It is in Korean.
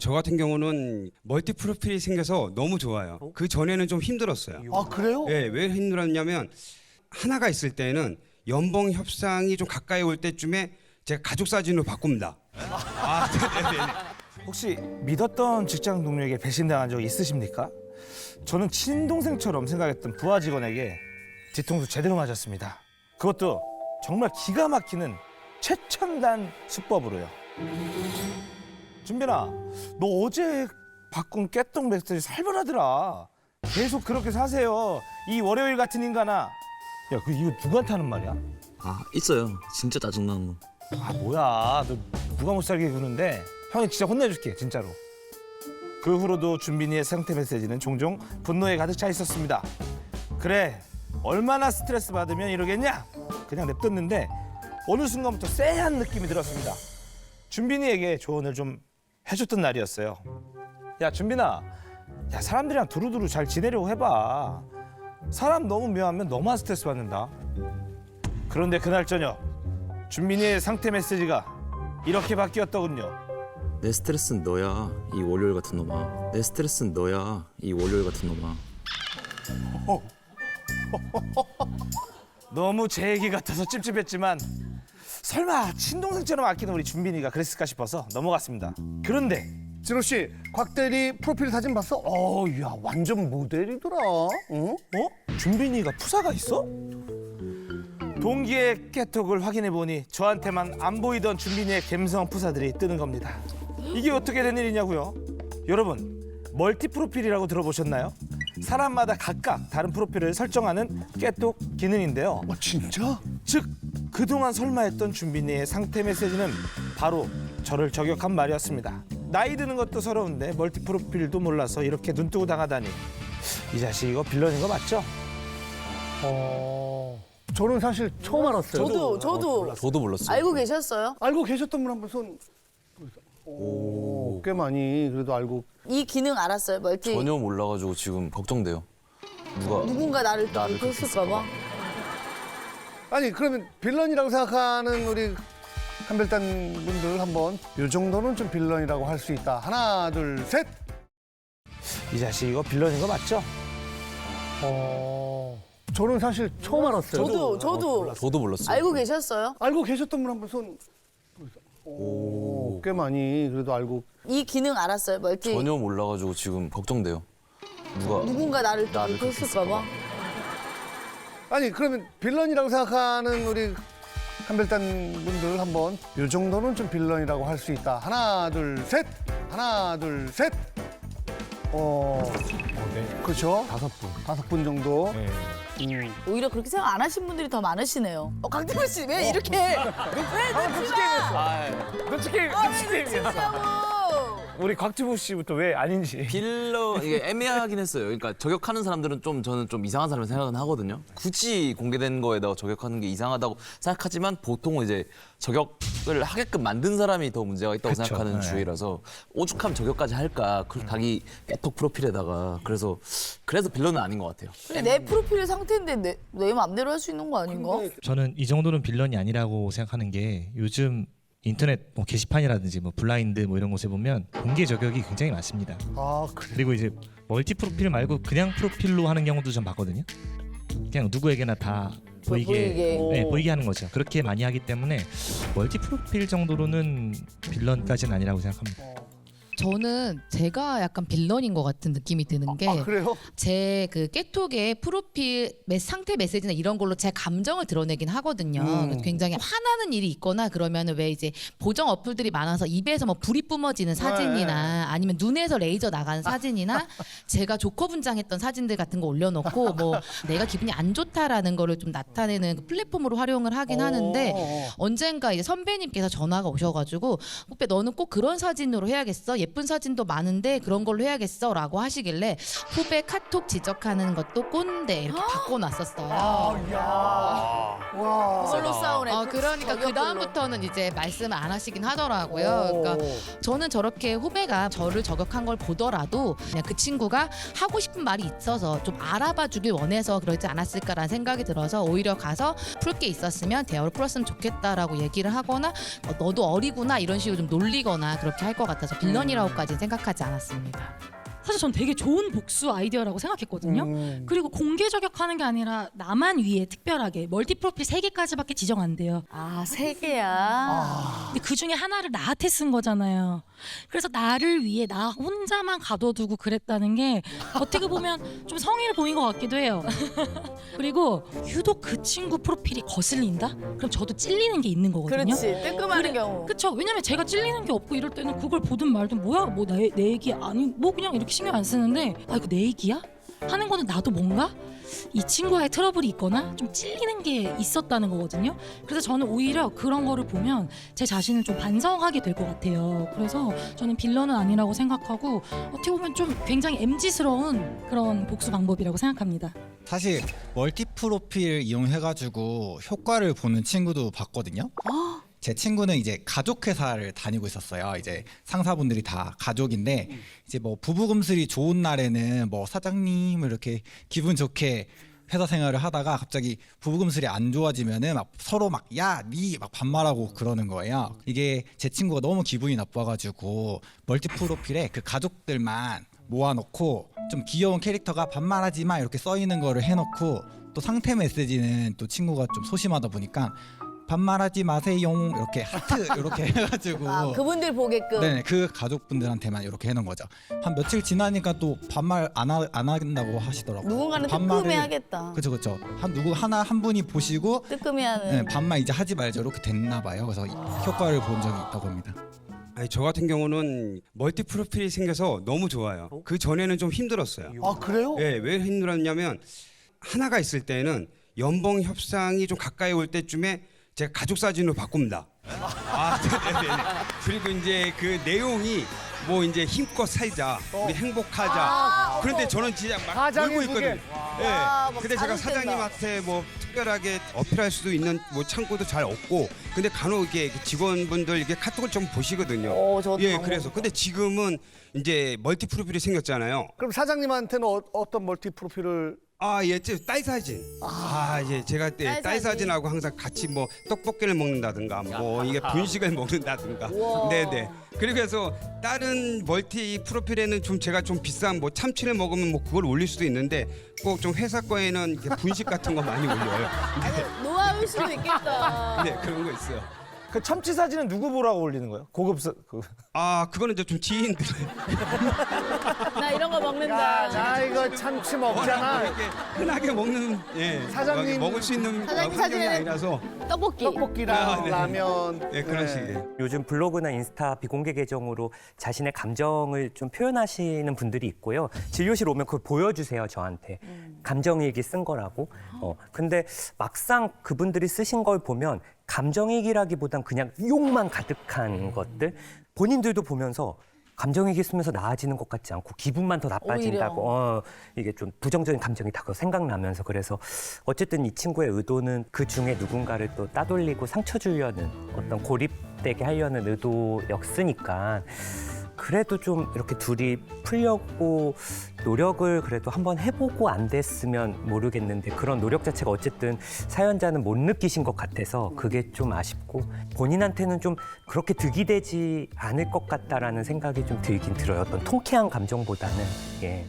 저 같은 경우는 멀티 프로필이 생겨서 너무 좋아요. 그 전에는 좀 힘들었어요. 아 그래요? 예, 왜 힘들었냐면 하나가 있을 때는 연봉 협상이 좀 가까이 올 때쯤에 제가 가족 사진으로 바꿉니다. 혹시 믿었던 직장 동료에게 배신당한 적 있으십니까? 저는 친동생처럼 생각했던 부하 직원에게 뒤통수 제대로 맞았습니다. 그것도 정말 기가 막히는 최첨단 수법으로요. 준빈아, 너 어제 바꾼 깨똥 메시지 살벌하더라. 계속 그렇게 사세요. 이 월요일 같은 인간아. 야, 이거 누구한테 하는 말이야? 아 있어요. 진짜 짜증나는 거. 아 뭐야, 너 누가 못 살게 구는데 형이 진짜 혼내줄게, 진짜로. 그 후로도 준빈이의 상태 메시지는 종종 분노에 가득 차 있었습니다. 그래, 얼마나 스트레스 받으면 이러겠냐? 그냥 냅뒀는데 어느 순간부터 쎄한 느낌이 들었습니다. 준빈이에게 조언을 좀 해줬던 날이었어요. 야 준빈아, 야 사람들이랑 두루두루 잘 지내려고 해봐. 사람 너무 미워하면 너만 스트레스 받는다. 그런데 그날 저녁 준빈이의 상태 메시지가 이렇게 바뀌었더군요. 내 스트레스는 너야, 이 월요일 같은 놈아. 내 스트레스는 너야, 이 월요일 같은 놈아. 너무 제 얘기 같아서 찝찝했지만 설마 친동생처럼 아끼는 우리 준빈이가 그랬을까 싶어서 넘어갔습니다. 그런데 진호 씨, 곽 대리 프로필 사진 봤어? 야 완전 모델이더라. 응? 준빈이가 푸사가 있어? 동기의 깨톡을 확인해 보니 저한테만 안 보이던 준빈이의 갬성 푸사들이 뜨는 겁니다. 이게 어떻게 된 일이냐고요? 여러분, 멀티 프로필이라고 들어보셨나요? 사람마다 각각 다른 프로필을 설정하는 깨톡 기능인데요. 진짜? 즉 그동안 설마했던 준빈이의 상태 메시지는 바로 저를 저격한 말이었습니다. 나이 드는 것도 서러운데 멀티 프로필도 몰라서 이렇게 눈뜨고 당하다니. 이 자식 이거 빌런인 거 맞죠? 저는 사실 처음 알았어요. 저도 몰랐어요. 알고 계셨어요? 알고 계셨던 분 한 분 손. 꽤 많이 그래도 알고. 이 기능 알았어요? 멀티 전혀 몰라가지고 지금 걱정돼요. 누군가 나를 또 나를 그렇게 했을까봐? 아니 그러면 빌런이라고 생각하는 우리 한별단 분들 한번 이 정도는 좀 빌런이라고 할 수 있다. 하나 둘 셋. 이 자식 이거 빌런인 거 맞죠? 저는 사실 처음 알았어요. 저도 몰랐어요. 알고 계셨어요? 알고 계셨던 분 한 분 손. 꽤 많이 그래도 알고. 이 기능 알았어요? 멀티 전혀 몰라가지고 지금 걱정돼요. 누군가 나를 또 나를 그렇게 했을까봐? 아니 그러면 빌런이라고 생각하는 우리 한별단 분들 한번 이 정도는 좀 빌런이라고 할 수 있다. 하나 둘 셋. 하나 둘 셋. 그렇죠. 다섯 분 정도. 오히려 그렇게 생각 안 하신 분들이 더 많으시네요. 강태호 씨 왜 이렇게 왜 눈치 게임이었어. 우리 곽튜브 씨부터 왜 아닌지. 빌런 이게 애매하긴 했어요. 그러니까 저격하는 사람들은 저는 좀 이상한 사람을 생각은 하거든요. 굳이 공개된 거에다가 저격하는 게 이상하다고 생각하지만 보통은 이제 저격을 하게끔 만든 사람이 더 문제가 있다고 생각하는 주의라서 오죽하면 저격까지 할까? 그 자기 깨톡 프로필에다가 그래서 빌런은 아닌 것 같아요. 근데 내 프로필 상태인데 내 맘대로 할 수 있는 거 아닌가? 저는 이 정도는 빌런이 아니라고 생각하는 게 요즘 인터넷 뭐 게시판이라든지 뭐 블라인드 뭐 이런 곳에 보면 공개 저격이 굉장히 많습니다. 그래. 그리고 이제 멀티 프로필 말고 그냥 프로필로 하는 경우도 좀 봤거든요. 그냥 누구에게나 다 보이게 보이게 하는 거죠. 그렇게 많이 하기 때문에 멀티 프로필 정도로는 빌런까지는 아니라고 생각합니다. 저는 제가 약간 빌런인 것 같은 느낌이 드는 게 그래요? 제 그 깨톡의 프로필 상태 메시지나 이런 걸로 제 감정을 드러내긴 하거든요. 굉장히 화나는 일이 있거나 그러면은 왜 이제 보정 어플들이 많아서 입에서 뭐 불이 뿜어지는 사진이나 아니면 눈에서 레이저 나가는 사진이나 제가 조커 분장했던 사진들 같은 거 올려놓고 뭐 내가 기분이 안 좋다라는 거를 좀 나타내는 그 플랫폼으로 활용을 하긴 하는데 언젠가 이제 선배님께서 전화가 오셔가지고 후배 너는 꼭 그런 사진으로 해야겠어. 예쁜 사진도 많은데 그런 걸로 해야겠어라고 하시길래 후배 카톡 지적하는 것도 꼰대 이렇게 바꿔놨었어요. 그걸로 싸우네. 그러니까 그 다음부터는 이제 말씀을 안 하시긴 하더라고요. 그러니까 저는 저렇게 후배가 저를 저격한 걸 보더라도 그냥 그 친구가 하고 싶은 말이 있어서 좀 알아봐주길 원해서 그러지 않았을까라는 생각이 들어서 오히려 가서 풀 게 있었으면 대화를 풀었으면 좋겠다라고 얘기를 하거나 너도 어리구나 이런 식으로 좀 놀리거나 그렇게 할 것 같아서 빌런이 감정이라고까지는 생각하지 않았습니다. 사실 전 되게 좋은 복수 아이디어라고 생각했거든요. 그리고 공개 저격하는 게 아니라 나만 위해 특별하게 멀티 프로필 3개까지밖에 지정 안 돼요. 아, 3개야. 근데 그 중에 하나를 나한테 쓴 거잖아요. 그래서 나를 위해 나 혼자만 가둬두고 그랬다는 게 어떻게 보면 좀 성의를 보인 것 같기도 해요. 그리고 유독 그 친구 프로필이 거슬린다? 그럼 저도 찔리는 게 있는 거거든요. 그렇지. 뜨끔하는 경우. 그쵸. 왜냐면 제가 찔리는 게 없고 이럴 때는 그걸 보든 말든 뭐야 뭐 내 얘기 아니 뭐 그냥 이렇게 신경 안 쓰는데 아 이거 내 얘기야? 하는 거는 나도 뭔가 이 친구와의 트러블이 있거나 좀 찔리는 게 있었다는 거거든요. 그래서 저는 오히려 그런 거를 보면 제 자신을 좀 반성하게 될 것 같아요. 그래서 저는 빌런은 아니라고 생각하고 어떻게 보면 좀 굉장히 MZ스러운 그런 복수 방법이라고 생각합니다. 사실 멀티 프로필 이용해가지고 효과를 보는 친구도 봤거든요. 제 친구는 이제 가족 회사를 다니고 있었어요. 이제 상사분들이 다 가족인데 이제 뭐 부부금슬이 좋은 날에는 뭐 사장님 이렇게 기분 좋게 회사 생활을 하다가 갑자기 부부금슬이 안 좋아지면은 막 서로 막 야, 니 막 반말하고 그러는 거예요. 이게 제 친구가 너무 기분이 나빠가지고 멀티 프로필에 그 가족들만 모아놓고 좀 귀여운 캐릭터가 반말하지 마 이렇게 써 있는 거를 해놓고 또 상태 메시지는 또 친구가 좀 소심하다 보니까 반말하지 마세요 이렇게 하트 이렇게 해가지고 아, 그분들 보게끔. 네, 그 가족분들한테만 이렇게 해놓은 거죠. 한 며칠 지나니까 또 반말 안 한다고 하시더라고요. 누군가는 뜨끔해하겠다. 그렇죠. 한 분이 보시고 뜨끔해하는. 네, 반말 이제 하지 말자 이렇게 됐나 봐요. 그래서 효과를 본 적이 있다고 합니다. 아니, 저 같은 경우는 멀티 프로필이 생겨서 너무 좋아요. 그 전에는 좀 힘들었어요. 아 그래요? 예, 왜 힘들었냐면 하나가 있을 때는 연봉 협상이 좀 가까이 올 때쯤에 제가 가족 사진으로 바꿉니다. 아, 네네네. 그리고 이제 그 내용이 뭐 이제 힘껏 살자, 우리 행복하자. 그런데 저는 진짜 막 사장이 놀고 있거든요. 그게. 예. 와, 막 근데 제가 자극된다. 사장님한테 뭐 특별하게 어필할 수도 있는 뭐 창구도 잘 없고, 근데 간혹 이게 직원분들 이게 카톡을 좀 보시거든요. 저도 예, 뭐. 그래서 근데 지금은 이제 멀티 프로필이 생겼잖아요. 그럼 사장님한테는 어떤 멀티 프로필을 아, 예, 딸 사진. 예, 제가 딸 딸 사진. 사진하고 항상 같이 뭐 떡볶이를 먹는다든가, 뭐 이게 분식을 먹는다든가. 우와. 네네. 그리고 해서 다른 멀티 프로필에는 좀 제가 좀 비싼 뭐 참치를 먹으면 뭐 그걸 올릴 수도 있는데 꼭 좀 회사 거에는 이렇게 분식 같은 거 많이 올려요. 노하우일 수도 있겠다. 네, 그런 거 있어요. 그 참치 사진은 누구 보라고 올리는 거예요? 아, 그거는 이제 좀 지인들. 나 이런 거 먹는다. 나 이거 참치 먹잖아. 이렇게 흔하게 먹는, 예, 사장님. 먹을 수 있는 사장님 환경이 사진에는- 아니라서. 떡볶이. 떡볶이랑 네. 라면. 네, 그런 식이에요. 요즘 블로그나 인스타 비공개 계정으로 자신의 감정을 좀 표현하시는 분들이 있고요. 진료실 오면 그걸 보여주세요, 저한테. 감정일기 쓴 거라고. 근데 막상 그분들이 쓰신 걸 보면 감정일기라기보단 그냥 욕만 가득한 것들. 본인들도 보면서 감정일기 쓰면서 나아지는 것 같지 않고 기분만 더 나빠진다고 이게 좀 부정적인 감정이 다 생각나면서 그래서 어쨌든 이 친구의 의도는 그 중에 누군가를 또 따돌리고 상처 주려는 어떤 고립되게 하려는 의도였으니까 그래도 좀 이렇게 둘이 풀려고 노력을 그래도 한번 해보고 안 됐으면 모르겠는데 그런 노력 자체가 어쨌든 사연자는 못 느끼신 것 같아서 그게 좀 아쉽고 본인한테는 좀 그렇게 득이 되지 않을 것 같다라는 생각이 좀 들긴 들어요. 어떤 통쾌한 감정보다는. 예.